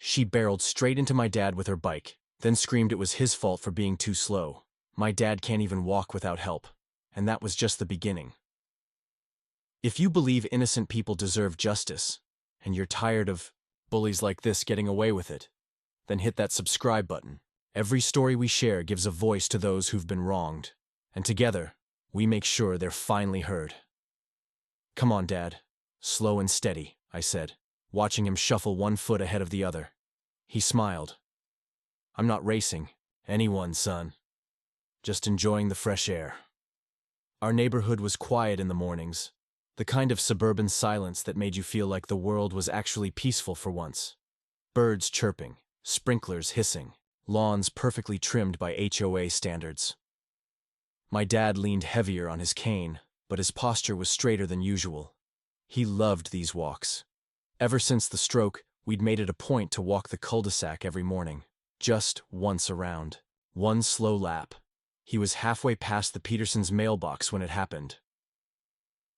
She barreled straight into my dad with her bike, then screamed it was his fault for being too slow. My dad can't even walk without help. And that was just the beginning. If you believe innocent people deserve justice, and you're tired of bullies like this getting away with it, then hit that subscribe button. Every story we share gives a voice to those who've been wronged, and together, we make sure they're finally heard. Come on, Dad. Slow and steady, I said, watching him shuffle one foot ahead of the other. He smiled. I'm not racing anyone, son. Just enjoying the fresh air. Our neighborhood was quiet in the mornings, the kind of suburban silence that made you feel like the world was actually peaceful for once. Birds chirping, sprinklers hissing, lawns perfectly trimmed by HOA standards. My dad leaned heavier on his cane, but his posture was straighter than usual. He loved these walks. Ever since the stroke, we'd made it a point to walk the cul-de-sac every morning, just once around. One slow lap. He was halfway past the Petersons' mailbox when it happened.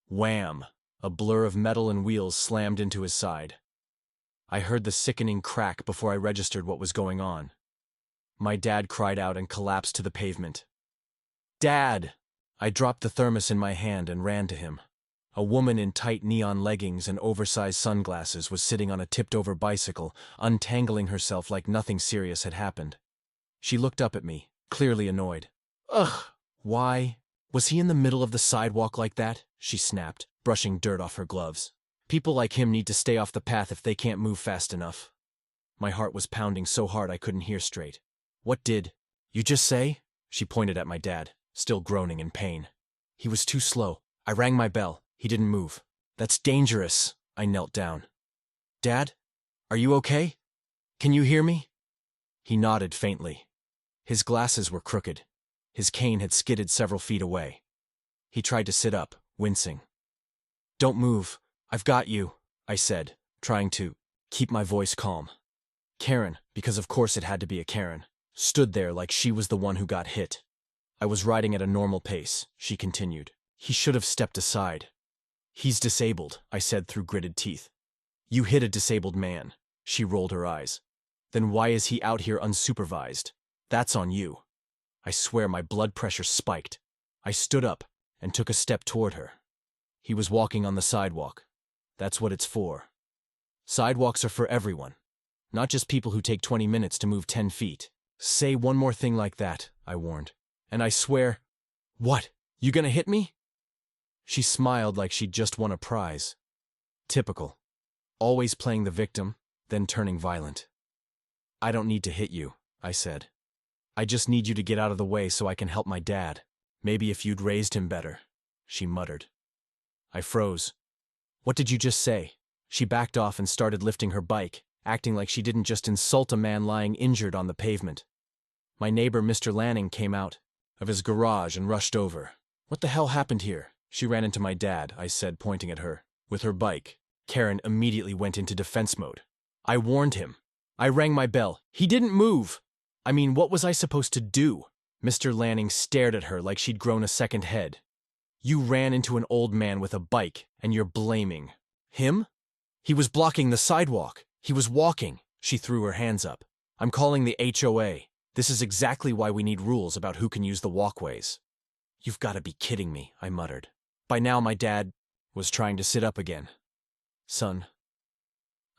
Wham! A blur of metal and wheels slammed into his side. I heard the sickening crack before I registered what was going on. My dad cried out and collapsed to the pavement. Dad! I dropped the thermos in my hand and ran to him. A woman in tight neon leggings and oversized sunglasses was sitting on a tipped-over bicycle, untangling herself like nothing serious had happened. She looked up at me, clearly annoyed. Ugh! Why? Was he in the middle of the sidewalk like that? She snapped, brushing dirt off her gloves. People like him need to stay off the path if they can't move fast enough. My heart was pounding so hard I couldn't hear straight. What did you just say? She pointed at my dad, still groaning in pain. He was too slow. I rang my bell. He didn't move. That's dangerous. I knelt down. Dad? Are you okay? Can you hear me? He nodded faintly. His glasses were crooked. His cane had skidded several feet away. He tried to sit up, wincing. Don't move. I've got you, I said, trying to keep my voice calm. Karen, because of course it had to be a Karen, stood there like she was the one who got hit. I was riding at a normal pace, she continued. He should have stepped aside. He's disabled, I said through gritted teeth. You hit a disabled man, she rolled her eyes. Then why is he out here unsupervised? That's on you. I swear my blood pressure spiked. I stood up and took a step toward her. He was walking on the sidewalk. That's what it's for. Sidewalks are for everyone, not just people who take 20 minutes to move 10 feet. Say one more thing like that, I warned. And I swear... What? You gonna hit me? She smiled like she'd just won a prize. Typical. Always playing the victim, then turning violent. I don't need to hit you, I said. I just need you to get out of the way so I can help my dad. Maybe if you'd raised him better, she muttered. I froze. What did you just say? She backed off and started lifting her bike, acting like she didn't just insult a man lying injured on the pavement. My neighbor, Mr. Lanning, came out of his garage and rushed over. What the hell happened here? She ran into my dad, I said, pointing at her. With her bike, Karen immediately went into defense mode. I warned him. I rang my bell. He didn't move. I mean, what was I supposed to do? Mr. Lanning stared at her like she'd grown a second head. You ran into an old man with a bike, and you're blaming him? He was blocking the sidewalk. He was walking. She threw her hands up. I'm calling the HOA. This is exactly why we need rules about who can use the walkways. You've got to be kidding me, I muttered. By now my dad was trying to sit up again. Son,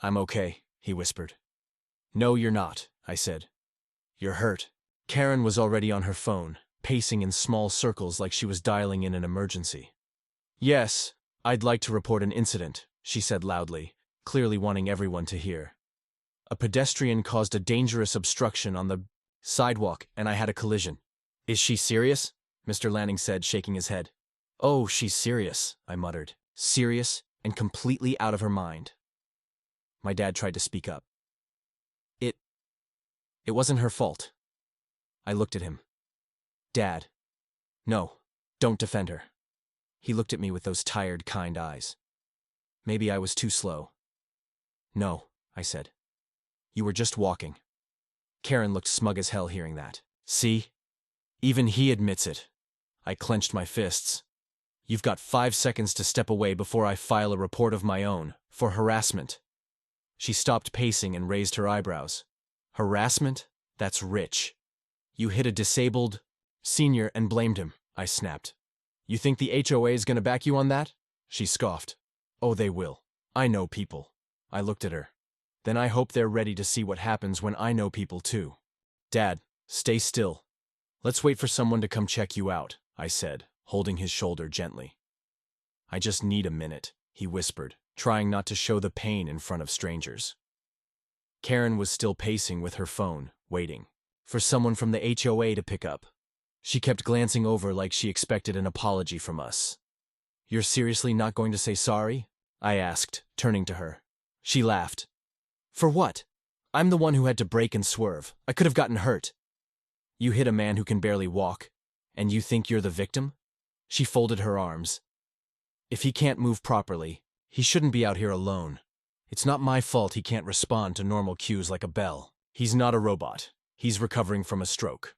I'm okay, he whispered. No, you're not, I said. You're hurt. Karen was already on her phone, pacing in small circles like she was dialing in an emergency. Yes, I'd like to report an incident, she said loudly, clearly wanting everyone to hear. A pedestrian caused a dangerous obstruction on the sidewalk, and I had a collision. Is she serious? Mr. Lanning said, shaking his head. Oh, she's serious, I muttered. Serious and completely out of her mind. My dad tried to speak up. It wasn't her fault. I looked at him. Dad. No, don't defend her. He looked at me with those tired, kind eyes. Maybe I was too slow. No, I said. You were just walking. Karen looked smug as hell hearing that. See? Even he admits it. I clenched my fists. You've got 5 seconds to step away before I file a report of my own, for harassment. She stopped pacing and raised her eyebrows. Harassment? That's rich. You hit a disabled senior and blamed him, I snapped. You think the HOA is going to back you on that? She scoffed. Oh, they will. I know people. I looked at her. Then I hope they're ready to see what happens when I know people too. Dad, stay still. Let's wait for someone to come check you out, I said, holding his shoulder gently. I just need a minute, he whispered, trying not to show the pain in front of strangers. Karen was still pacing with her phone, waiting for someone from the HOA to pick up. She kept glancing over like she expected an apology from us. You're seriously not going to say sorry? I asked, turning to her. She laughed. For what? I'm the one who had to brake and swerve. I could have gotten hurt. You hit a man who can barely walk, and you think you're the victim? She folded her arms. If he can't move properly, he shouldn't be out here alone. It's not my fault he can't respond to normal cues like a bell. He's not a robot. He's recovering from a stroke.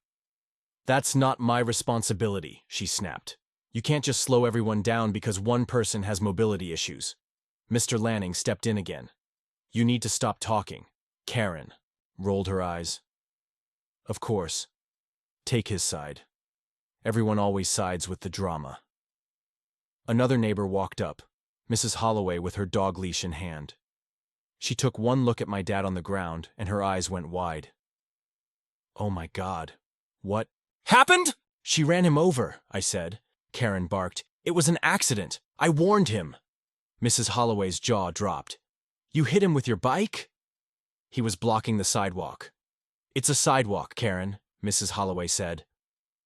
That's not my responsibility, she snapped. You can't just slow everyone down because one person has mobility issues. Mr. Lanning stepped in again. You need to stop talking. Karen rolled her eyes. Of course. Take his side. Everyone always sides with the drama. Another neighbor walked up, Mrs. Holloway with her dog leash in hand. She took one look at my dad on the ground, and her eyes went wide. Oh my God. What happened? She ran him over, I said. Karen barked. It was an accident. I warned him. Mrs. Holloway's jaw dropped. You hit him with your bike? He was blocking the sidewalk. It's a sidewalk, Karen, Mrs. Holloway said.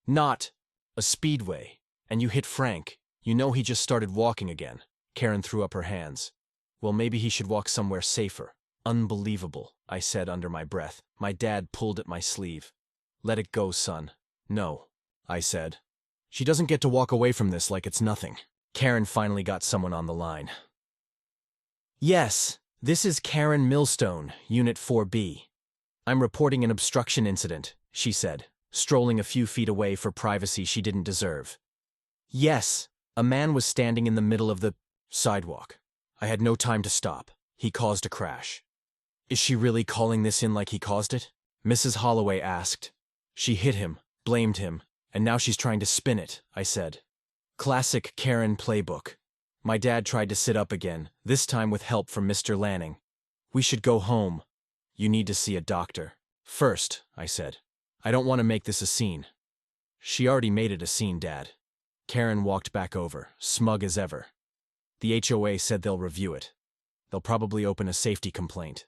Not a speedway. And you hit Frank. You know he just started walking again. Karen threw up her hands. Well, maybe he should walk somewhere safer. Unbelievable, I said under my breath. My dad pulled at my sleeve. Let it go, son. No, I said. She doesn't get to walk away from this like it's nothing. Karen finally got someone on the line. Yes, this is Karen Millstone, Unit 4B. I'm reporting an obstruction incident, she said, strolling a few feet away for privacy she didn't deserve. Yes, a man was standing in the middle of the sidewalk. I had no time to stop. He caused a crash. Is she really calling this in like he caused it? Mrs. Holloway asked. She hit him, blamed him, and now she's trying to spin it, I said. Classic Karen playbook. My dad tried to sit up again, this time with help from Mr. Lanning. We should go home. You need to see a doctor. First, I said. I don't want to make this a scene. She already made it a scene, Dad. Karen walked back over, smug as ever. The HOA said they'll review it. They'll probably open a safety complaint.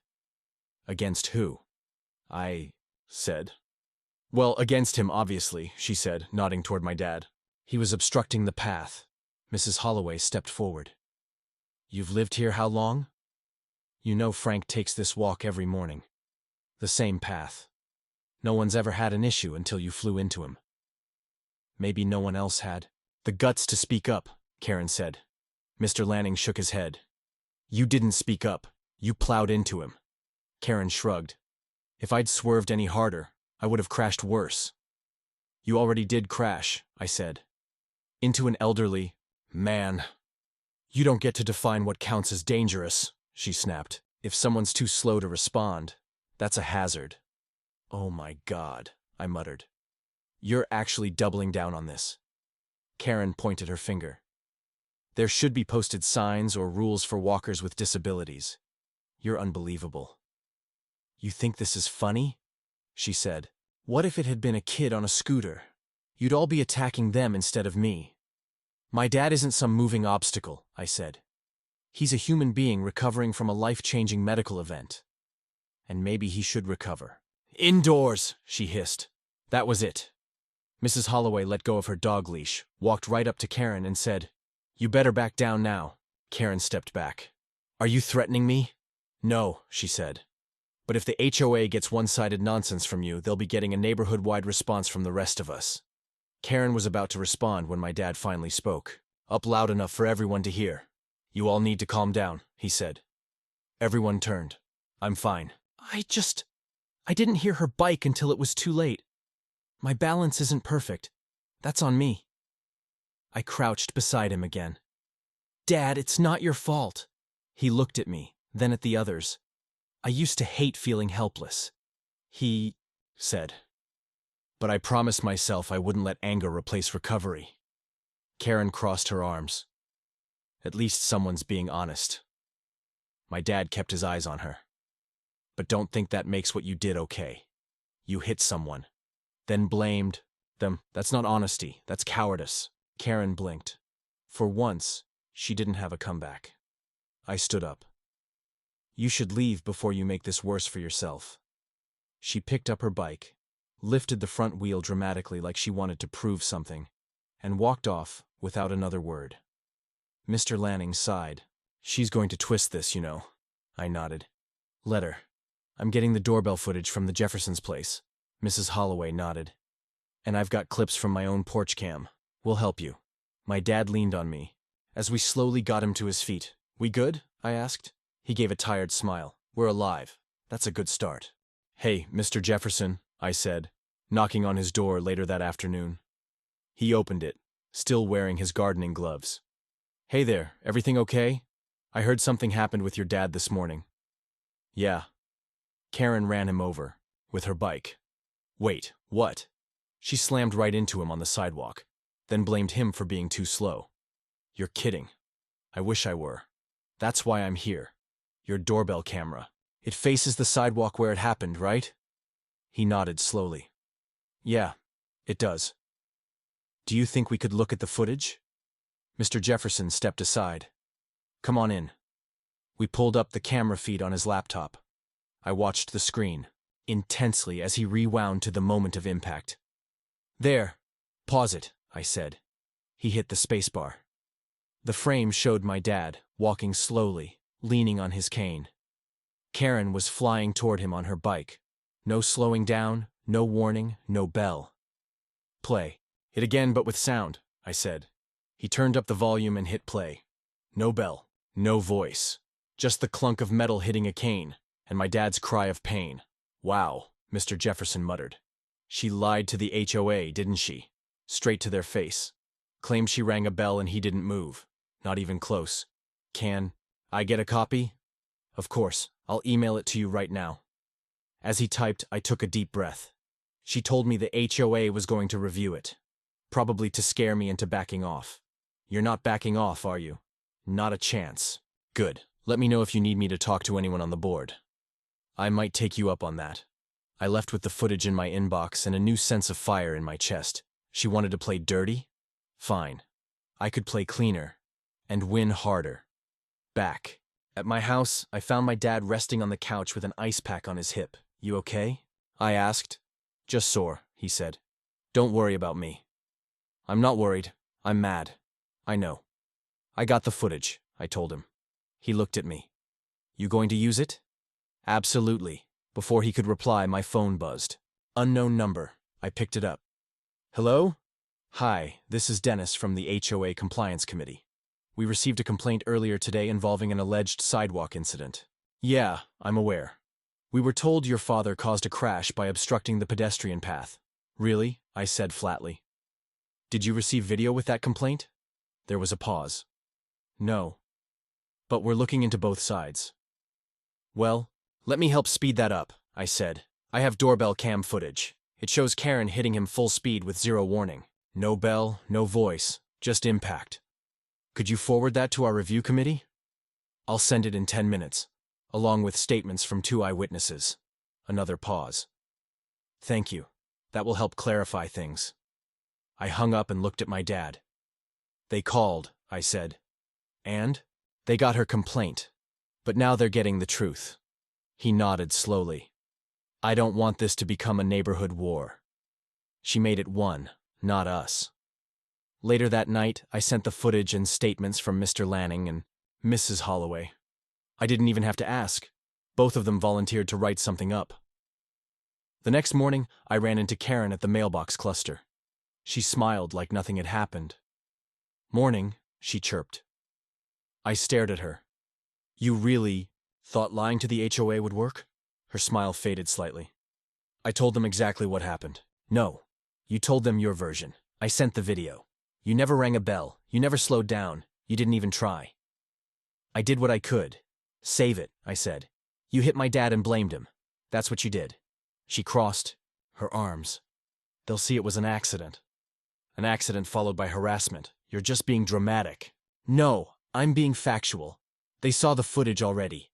Against who? I said. Well, against him, obviously, she said, nodding toward my dad. He was obstructing the path. Mrs. Holloway stepped forward. You've lived here how long? You know Frank takes this walk every morning. The same path. No one's ever had an issue until you flew into him. Maybe no one else had. The guts to speak up, Karen said. Mr. Lanning shook his head. You didn't speak up. You plowed into him. Karen shrugged. If I'd swerved any harder, I would have crashed worse. You already did crash, I said. Into an elderly man. You don't get to define what counts as dangerous, she snapped. If someone's too slow to respond, that's a hazard. Oh my God, I muttered. You're actually doubling down on this. Karen pointed her finger. There should be posted signs or rules for walkers with disabilities. You're unbelievable. You think this is funny? She said. What if it had been a kid on a scooter? You'd all be attacking them instead of me. My dad isn't some moving obstacle, I said. He's a human being recovering from a life-changing medical event. And maybe he should recover. Indoors, she hissed. That was it. Mrs. Holloway let go of her dog leash, walked right up to Karen and said, You better back down now. Karen stepped back. Are you threatening me? No, she said. But if the HOA gets one-sided nonsense from you, they'll be getting a neighborhood-wide response from the rest of us. Karen was about to respond when my dad finally spoke. Up loud enough for everyone to hear. You all need to calm down, he said. Everyone turned. I'm fine. I didn't hear her bike until it was too late. My balance isn't perfect. That's on me. I crouched beside him again. Dad, it's not your fault. He looked at me, then at the others. I used to hate feeling helpless. He said. But I promised myself I wouldn't let anger replace recovery. Karen crossed her arms. At least someone's being honest. My dad kept his eyes on her. But don't think that makes what you did okay. You hit someone, then blamed them. That's not honesty, that's cowardice. Karen blinked. For once, she didn't have a comeback. I stood up. You should leave before you make this worse for yourself. She picked up her bike, lifted the front wheel dramatically like she wanted to prove something, and walked off without another word. Mr. Lanning sighed. She's going to twist this, you know. I nodded. Let her. I'm getting the doorbell footage from the Jeffersons' place. Mrs. Holloway nodded. And I've got clips from my own porch cam. We'll help you. My dad leaned on me, as we slowly got him to his feet. We good? I asked. He gave a tired smile. We're alive. That's a good start. Hey, Mr. Jefferson, I said, knocking on his door later that afternoon. He opened it, still wearing his gardening gloves. Hey there, everything okay? I heard something happened with your dad this morning. Yeah. Karen ran him over, with her bike. Wait, what? She slammed right into him on the sidewalk, then blamed him for being too slow. You're kidding. I wish I were. That's why I'm here. Your doorbell camera. It faces the sidewalk where it happened, right? He nodded slowly. Yeah, it does. Do you think we could look at the footage? Mr. Jefferson stepped aside. Come on in. We pulled up the camera feed on his laptop. I watched the screen, intensely as he rewound to the moment of impact. There. Pause it, I said. He hit the spacebar. The frame showed my dad, walking slowly, leaning on his cane. Karen was flying toward him on her bike. No slowing down, no warning, no bell. Play. Hit again but with sound, I said. He turned up the volume and hit play. No bell, no voice. Just the clunk of metal hitting a cane, and my dad's cry of pain. Wow, Mr. Jefferson muttered. She lied to the HOA, didn't she? Straight to their face. Claimed she rang a bell and he didn't move. Not even close. Can I get a copy? Of course, I'll email it to you right now. As he typed, I took a deep breath. She told me the HOA was going to review it. Probably to scare me into backing off. You're not backing off, are you? Not a chance. Good. Let me know if you need me to talk to anyone on the board. I might take you up on that. I left with the footage in my inbox and a new sense of fire in my chest. She wanted to play dirty? Fine. I could play cleaner. And win harder. Back. At my house, I found my dad resting on the couch with an ice pack on his hip. You okay? I asked. Just sore, he said. Don't worry about me. I'm not worried. I'm mad. I know. I got the footage, I told him. He looked at me. You going to use it? Absolutely. Before he could reply, my phone buzzed. Unknown number. I picked it up. Hello? Hi, this is Dennis from the HOA Compliance Committee. We received a complaint earlier today involving an alleged sidewalk incident. Yeah, I'm aware. We were told your father caused a crash by obstructing the pedestrian path. Really? I said flatly. Did you receive video with that complaint? There was a pause. No. But we're looking into both sides. Well, let me help speed that up, I said. I have doorbell cam footage. It shows Karen hitting him full speed with zero warning. No bell, no voice, just impact. Could you forward that to our review committee? I'll send it in 10 minutes, along with statements from 2 eyewitnesses. Another pause. Thank you. That will help clarify things. I hung up and looked at my dad. They called, I said. And? They got her complaint. But now they're getting the truth. He nodded slowly. I don't want this to become a neighborhood war. She made it one, not us. Later that night, I sent the footage and statements from Mr. Lanning and Mrs. Holloway. I didn't even have to ask. Both of them volunteered to write something up. The next morning, I ran into Karen at the mailbox cluster. She smiled like nothing had happened. Morning, she chirped. I stared at her. You really thought lying to the HOA would work? Her smile faded slightly. I told them exactly what happened. No, you told them your version. I sent the video. You never rang a bell. You never slowed down. You didn't even try. I did what I could. Save it, I said. You hit my dad and blamed him. That's what you did. She crossed her arms. They'll see it was an accident. An accident followed by harassment. You're just being dramatic. No, I'm being factual. They saw the footage already.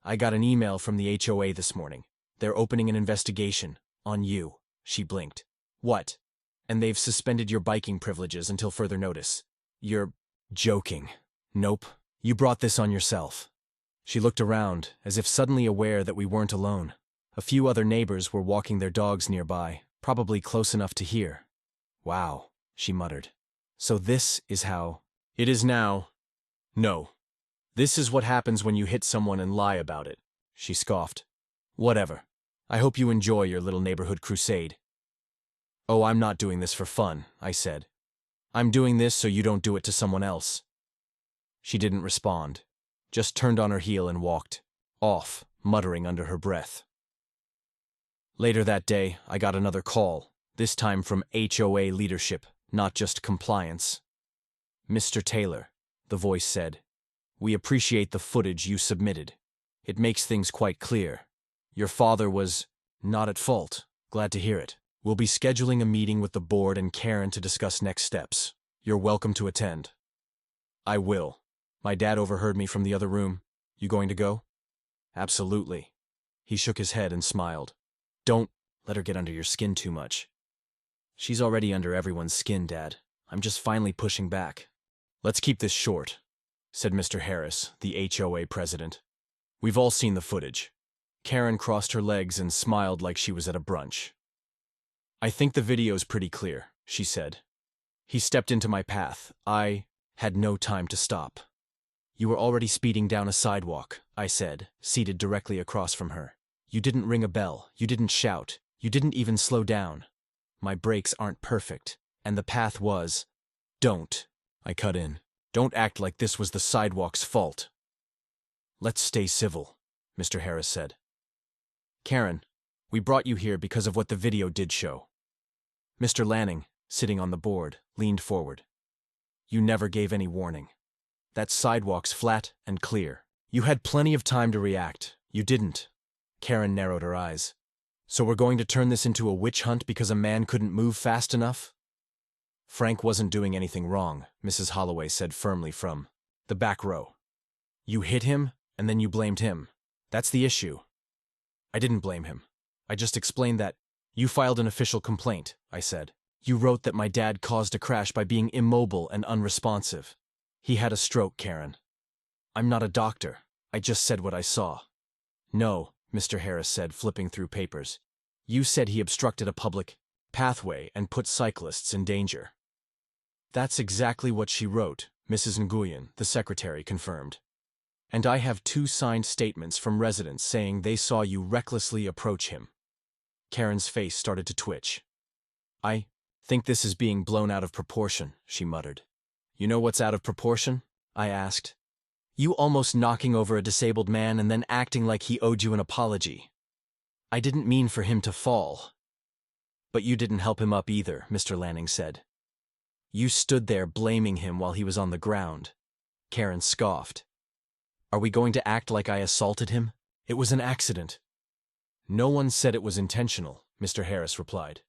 I got an email from the HOA this morning. They're opening an investigation on you. She blinked. What? And they've suspended your biking privileges until further notice. You're joking. Nope. You brought this on yourself. She looked around, as if suddenly aware that we weren't alone. A few other neighbors were walking their dogs nearby, probably close enough to hear. Wow, she muttered. So this is how it is now. No. This is what happens when you hit someone and lie about it. She scoffed. Whatever. I hope you enjoy your little neighborhood crusade. Oh, I'm not doing this for fun, I said. I'm doing this so you don't do it to someone else. She didn't respond, just turned on her heel and walked off, muttering under her breath. Later that day, I got another call, this time from HOA leadership, not just compliance. Mr. Taylor, the voice said, we appreciate the footage you submitted. It makes things quite clear. Your father was not at fault. Glad to hear it. We'll be scheduling a meeting with the board and Karen to discuss next steps. You're welcome to attend. I will. My dad overheard me from the other room. You going to go? Absolutely. He shook his head and smiled. Don't let her get under your skin too much. She's already under everyone's skin, Dad. I'm just finally pushing back. Let's keep this short, said Mr. Harris, the HOA president. We've all seen the footage. Karen crossed her legs and smiled like she was at a brunch. I think the video's pretty clear, she said. He stepped into my path. I had no time to stop. You were already speeding down a sidewalk, I said, seated directly across from her. You didn't ring a bell, you didn't shout, you didn't even slow down. My brakes aren't perfect, and the path was. Don't, I cut in. Don't act like this was the sidewalk's fault. Let's stay civil, Mr. Harris said. Karen, we brought you here because of what the video did show. Mr. Lanning, sitting on the board, leaned forward. You never gave any warning. That sidewalk's flat and clear. You had plenty of time to react. You didn't. Karen narrowed her eyes. So we're going to turn this into a witch hunt because a man couldn't move fast enough? Frank wasn't doing anything wrong, Mrs. Holloway said firmly from the back row. You hit him, and then you blamed him. That's the issue. I didn't blame him. I just explained that. You filed an official complaint, I said. You wrote that my dad caused a crash by being immobile and unresponsive. He had a stroke, Karen. I'm not a doctor. I just said what I saw. No, Mr. Harris said, flipping through papers. You said he obstructed a public pathway and put cyclists in danger. That's exactly what she wrote, Mrs. Nguyen, the secretary, confirmed. And I have 2 signed statements from residents saying they saw you recklessly approach him. Karen's face started to twitch. I think this is being blown out of proportion, she muttered. You know what's out of proportion? I asked. You almost knocking over a disabled man and then acting like he owed you an apology. I didn't mean for him to fall. But you didn't help him up either, Mr. Lanning said. You stood there blaming him while he was on the ground. Karen scoffed. Are we going to act like I assaulted him? It was an accident. No one said it was intentional, Mr. Harris replied.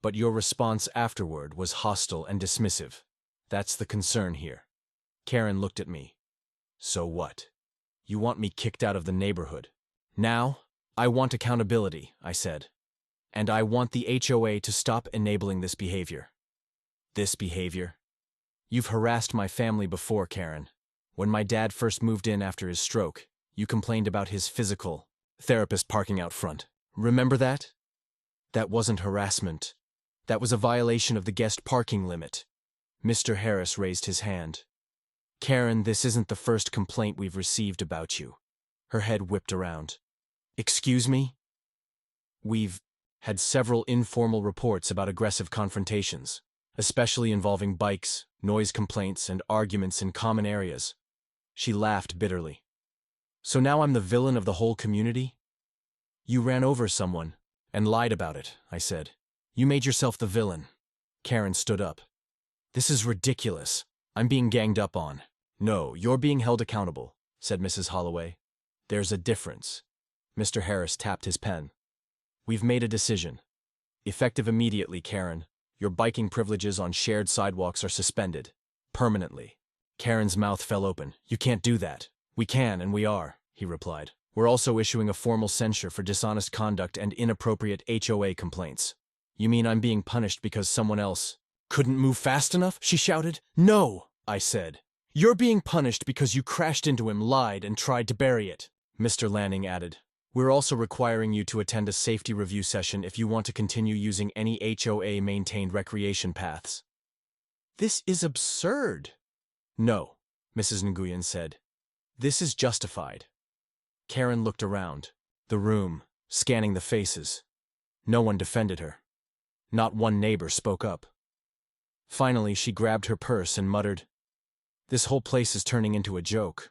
But your response afterward was hostile and dismissive. That's the concern here. Karen looked at me. So what? You want me kicked out of the neighborhood? Now, I want accountability, I said. And I want the HOA to stop enabling this behavior. This behavior? You've harassed my family before, Karen. When my dad first moved in after his stroke, you complained about his physical therapist parking out front. Remember that? That wasn't harassment. That was a violation of the guest parking limit. Mr. Harris raised his hand. Karen, this isn't the first complaint we've received about you. Her head whipped around. Excuse me? We've had several informal reports about aggressive confrontations, especially involving bikes, noise complaints, and arguments in common areas. She laughed bitterly. So now I'm the villain of the whole community? You ran over someone and lied about it, I said. You made yourself the villain. Karen stood up. This is ridiculous. I'm being ganged up on. No, you're being held accountable, said Mrs. Holloway. There's a difference. Mr. Harris tapped his pen. We've made a decision. Effective immediately, Karen. Your biking privileges on shared sidewalks are suspended. Permanently. Karen's mouth fell open. You can't do that. We can, and we are, he replied. We're also issuing a formal censure for dishonest conduct and inappropriate HOA complaints. You mean I'm being punished because someone else couldn't move fast enough? She shouted. No, I said. You're being punished because you crashed into him, lied, and tried to bury it. Mr. Lanning added. We're also requiring you to attend a safety review session if you want to continue using any HOA-maintained recreation paths. This is absurd. No, Mrs. Nguyen said. This is justified. Karen looked around, the room, scanning the faces. No one defended her. Not one neighbor spoke up. Finally, she grabbed her purse and muttered, This whole place is turning into a joke.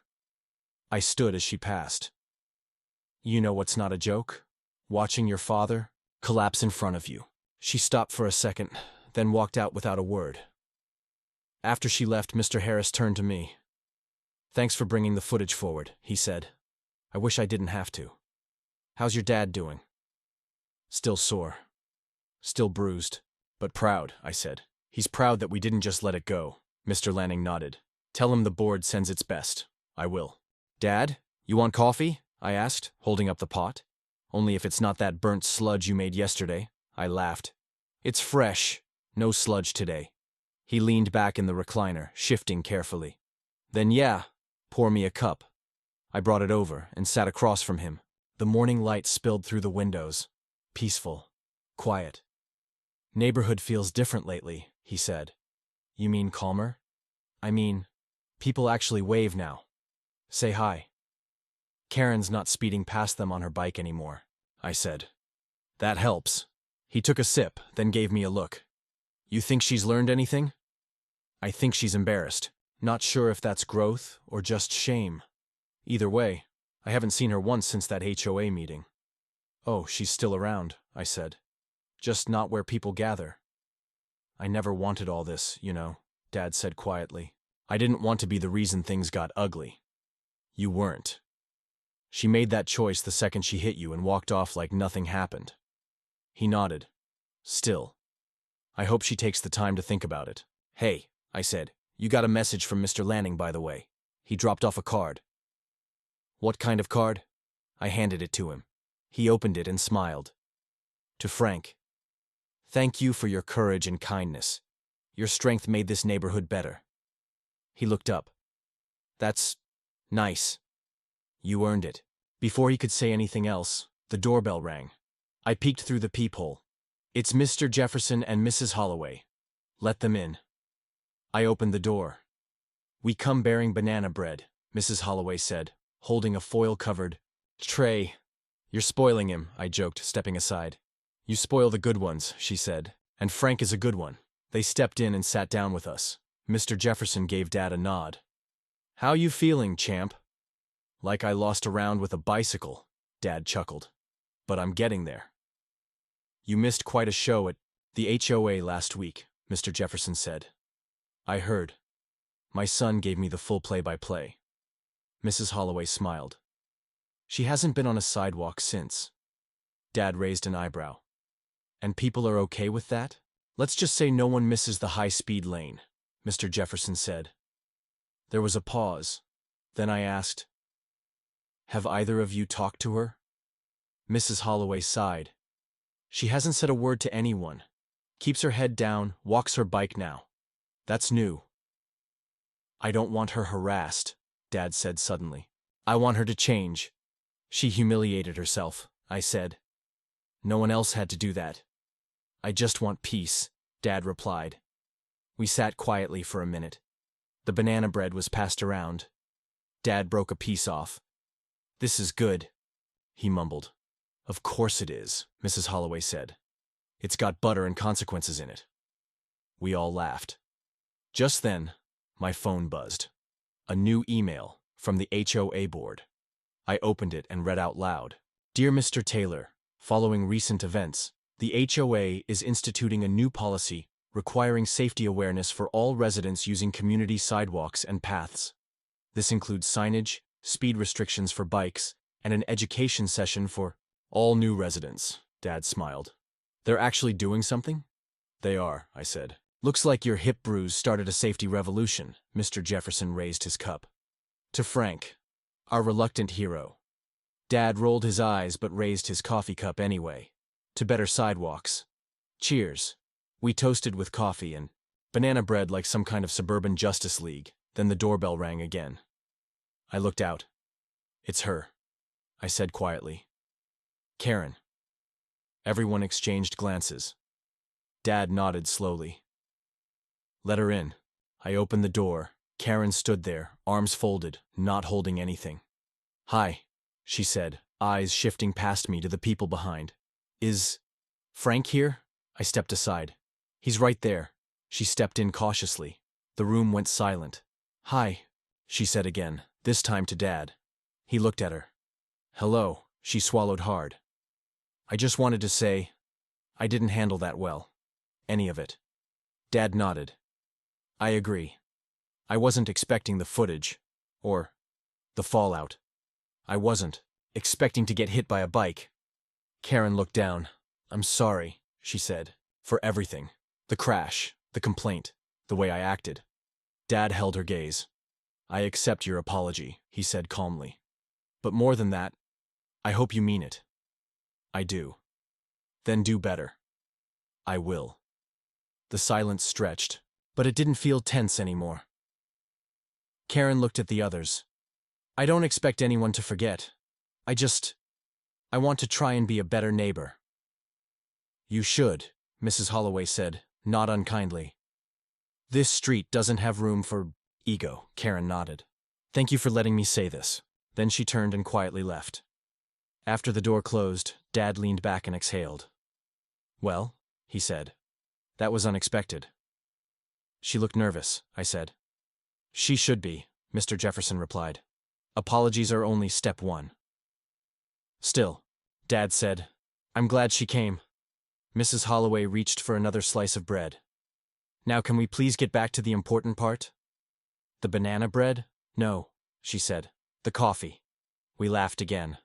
I stood as she passed. You know what's not a joke? Watching your father collapse in front of you. She stopped for a second, then walked out without a word. After she left, Mr. Harris turned to me. Thanks for bringing the footage forward, he said. I wish I didn't have to. How's your dad doing? Still sore. Still bruised. But proud, I said. He's proud that we didn't just let it go. Mr. Lanning nodded. Tell him the board sends its best. I will. Dad, you want coffee? I asked, holding up the pot. Only if it's not that burnt sludge you made yesterday. I laughed. It's fresh. No sludge today. He leaned back in the recliner, shifting carefully. Then yeah, pour me a cup. I brought it over and sat across from him. The morning light spilled through the windows. Peaceful. Quiet. Neighborhood feels different lately, he said. You mean calmer? I mean, people actually wave now. Say hi. Karen's not speeding past them on her bike anymore, I said. That helps. He took a sip, then gave me a look. You think she's learned anything? I think she's embarrassed. Not sure if that's growth or just shame. Either way, I haven't seen her once since that HOA meeting. Oh, she's still around, I said. Just not where people gather. I never wanted all this, you know, Dad said quietly. I didn't want to be the reason things got ugly. You weren't. She made that choice the second she hit you and walked off like nothing happened. He nodded. Still. I hope she takes the time to think about it. Hey, I said, you got a message from Mr. Lanning, by the way. He dropped off a card. What kind of card? I handed it to him. He opened it and smiled. To Frank. Thank you for your courage and kindness. Your strength made this neighborhood better. He looked up. That's nice. You earned it. Before he could say anything else, the doorbell rang. I peeked through the peephole. It's Mr. Jefferson and Mrs. Holloway. Let them in. I opened the door. We come bearing banana bread, Mrs. Holloway said, holding a foil-covered tray. You're spoiling him, I joked, stepping aside. You spoil the good ones, she said, and Frank is a good one. They stepped in and sat down with us. Mr. Jefferson gave Dad a nod. How you feeling, champ? Like I lost a round with a bicycle, Dad chuckled. But I'm getting there. You missed quite a show at the HOA last week, Mr. Jefferson said. I heard. My son gave me the full play-by-play. Mrs. Holloway smiled. She hasn't been on a sidewalk since. Dad raised an eyebrow. And people are okay with that? Let's just say no one misses the high-speed lane, Mr. Jefferson said. There was a pause. Then I asked, Have either of you talked to her? Mrs. Holloway sighed. She hasn't said a word to anyone. Keeps her head down, walks her bike now. That's new. I don't want her harassed, Dad said suddenly. I want her to change. She humiliated herself, I said. No one else had to do that. I just want peace, Dad replied. We sat quietly for a minute. The banana bread was passed around. Dad broke a piece off. This is good, he mumbled. Of course it is, Mrs. Holloway said. It's got butter and consequences in it. We all laughed. Just then, my phone buzzed. A new email from the HOA board. I opened it and read out loud. Dear Mr. Taylor, following recent events, the HOA is instituting a new policy requiring safety awareness for all residents using community sidewalks and paths. This includes signage, speed restrictions for bikes, and an education session for all new residents, Dad smiled. They're actually doing something? They are, I said. Looks like your hip bruise started a safety revolution, Mr. Jefferson raised his cup. To Frank, our reluctant hero. Dad rolled his eyes but raised his coffee cup anyway. To better sidewalks. Cheers. We toasted with coffee and banana bread like some kind of suburban Justice League. Then the doorbell rang again. I looked out. It's her, I said quietly. Karen. Everyone exchanged glances. Dad nodded slowly. Let her in. I opened the door. Karen stood there, arms folded, not holding anything. Hi, she said, eyes shifting past me to the people behind. Is Frank here? I stepped aside. He's right there. She stepped in cautiously. The room went silent. Hi, she said again, this time to Dad. He looked at her. Hello, she swallowed hard. I just wanted to say, I didn't handle that well. Any of it. Dad nodded. I agree. I wasn't expecting the footage. Or the fallout. I wasn't expecting to get hit by a bike. Karen looked down. I'm sorry, she said, for everything. The crash, the complaint, the way I acted. Dad held her gaze. I accept your apology, he said calmly. But more than that, I hope you mean it. I do. Then do better. I will. The silence stretched, but it didn't feel tense anymore. Karen looked at the others. I don't expect anyone to forget. I want to try and be a better neighbor. You should, Mrs. Holloway said, not unkindly. This street doesn't have room for ego, Karen nodded. Thank you for letting me say this. Then she turned and quietly left. After the door closed, Dad leaned back and exhaled. Well, he said. That was unexpected. She looked nervous, I said. She should be, Mr. Jefferson replied. Apologies are only step one. Still, Dad said, I'm glad she came. Mrs. Holloway reached for another slice of bread. Now can we please get back to the important part? The banana bread? No, she said. The coffee. We laughed again.